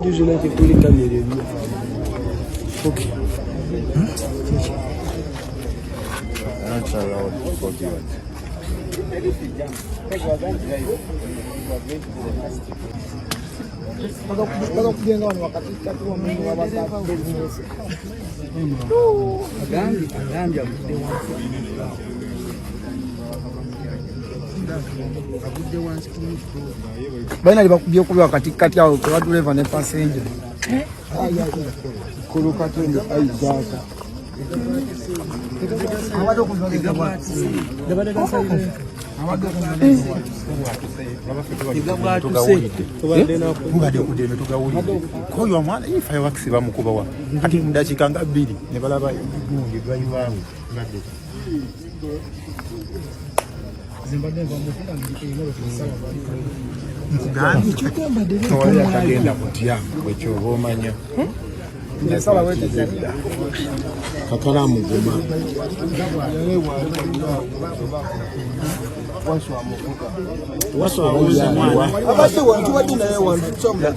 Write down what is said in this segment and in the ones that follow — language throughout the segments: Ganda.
Usually they put it on. Okay. That's allowed for you. Baina libakubye kuba katikati awo kwa driver ne passenger. Kuluka twende aizaka. Abado kundolega bwati. Dabadega saide. Abado kundolega bwati. Igabwa tuse. Tubade kudene tugawulide. Koyo mwana ifa yawaksi bamukuba wa. Kati mudakika nga 2 ne balaba gundi driver ngade. Zimbabwe bamufunda ngikelo kusala bali. Ntugambi kagenda kutya bwekyo bomanya. Ndasala wete zenda. Kakala muguma. Waswa awuze mwana. Abadde wantu wadde naye wantu chomba.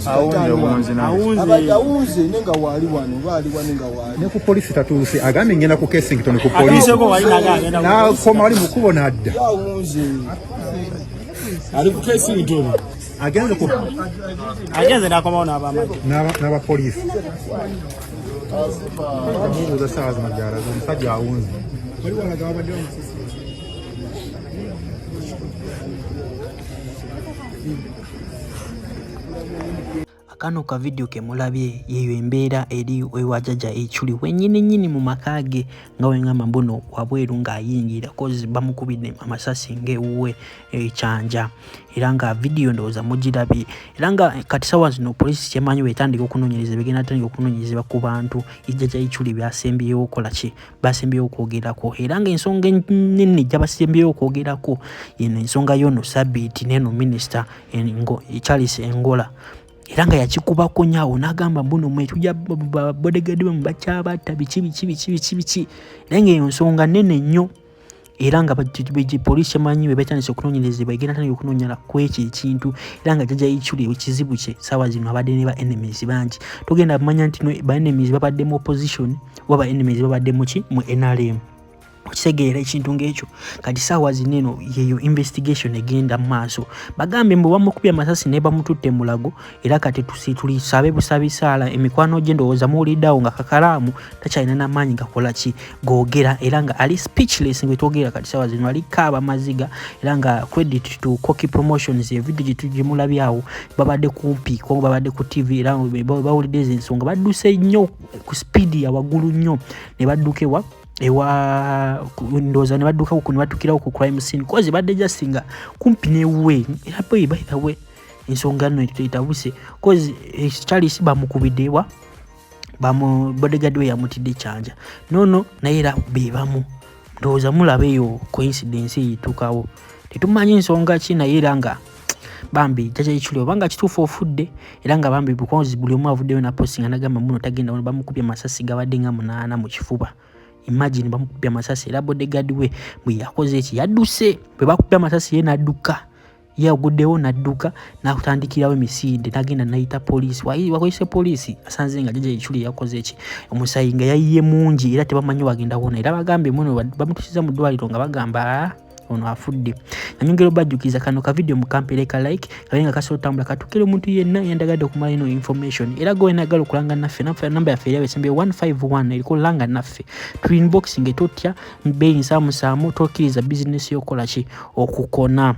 Abadde nenga wali wano bali wanenga wali. Ne ku police tatuse agambe ngena ku Kensington ku police. Ko wali nagenda. Na koma wali mukubona adda. Awuze. Ali ku Kensington. Agenze nakomaona abamaji n'aba police amubuuza saawa zimajala omusajja awunze Kano ka video ke mulabye yeyo embeera eri ewa Jajja Iculi wennyini mu makage nga wengamba mbuno wabweru ng'ayingira kozi bamukubidde amasasi ng'ewuwe ekyanja era nga video ndowooza mugirabye era nga kati sawa zino poliisi kyemanyi wetandika okunoonyereza begenda tandika okunoonyereza ku bantu Jajja Iculi byasembyewo kola ki basembyewo okwogerako era nga ensonga ennene gyabasembyewo okwogerako eno ensonga y'ono Sabbiiti n'eno minisita Charles Engola era nga yakikubako nyawo n'agamba mbuno mwe tujja bodegadde mu bakyabatta biki naye ng'eyo nsonga nnene nnyo era nga poliisi emanyi bwe betandise okunoonyerezebwa egenda tandika okunoonyera ku ekyo ekintu era nga Jajja Iculi ekizibu kye saawa zino abadde ne ba enemies bangi tugenda kumanya nti ba enemies babadde mu opposition oba ba enemies babadde mu ki mu NRM okisegeera ekintu ng'ekyo kati saawa zineno yeyo investigation egenda mu maaso bagambe mbu bamukubye amasasi ne bamututte mulago era kati tulisabe busabisaala emikwano gye ndowooza muwuliddeawo nga kakalaamu takyalina n'amaanyi gakola ki googera era nga ali speechless ngwe twogera kati saawa zino ali kaaba maziga era nga credit to Koki Promotions evideo gye mulabyawo babadde kumpi ko babadde ku TV era bawulidde ensonga badduse nnyo ku speed ya waggulu nnyo ne baddukewa ewa ndoza ne badduka ku ne batukirawo ku crime scene kozi badde justinga kumpi newe era by the way ensonga no etabuse kozi Charles bamukubiddewa bamu bodyguard we yamutidde kyanja nono naye era bebamu ndoza mulabeyo coincidence yitukawo tetumanyi ensonga ki naye era nga bambi Jajja Iculi obanga kituufu ofudde era nga bambi bukozi buli omu avuddeyo na posting anagamba muno tagenda bamukubye amasasi gabadde nga 8 mu kifuba. Imagine bamukubye amasasi era bodyguard we bwe yakoze eki yadduse bwe bakubye amasasi ye nadduka yaguddewo nadduka nakutandikirawo emisinde nagenda nayita poliisi wakoyise poliisi asanze nga Jajja Iculi yakoze eki omusayi nga yayiye mungi era tebamanyi wagenda wona era bagambe muno bamutusiza mu ddwaliro nga bagamba ono afudde nanyongera bajjukiza kano ka video mukampeleka like kabenga kasotambula katukire omuntu yenna yandagadde okumala ino information era go enagala okulanga naffe namba yaffe eriyo esembe 151 eriko langa naffe tu inboxing etotya mbeyi nsamu tokiriza business yokola ki okukona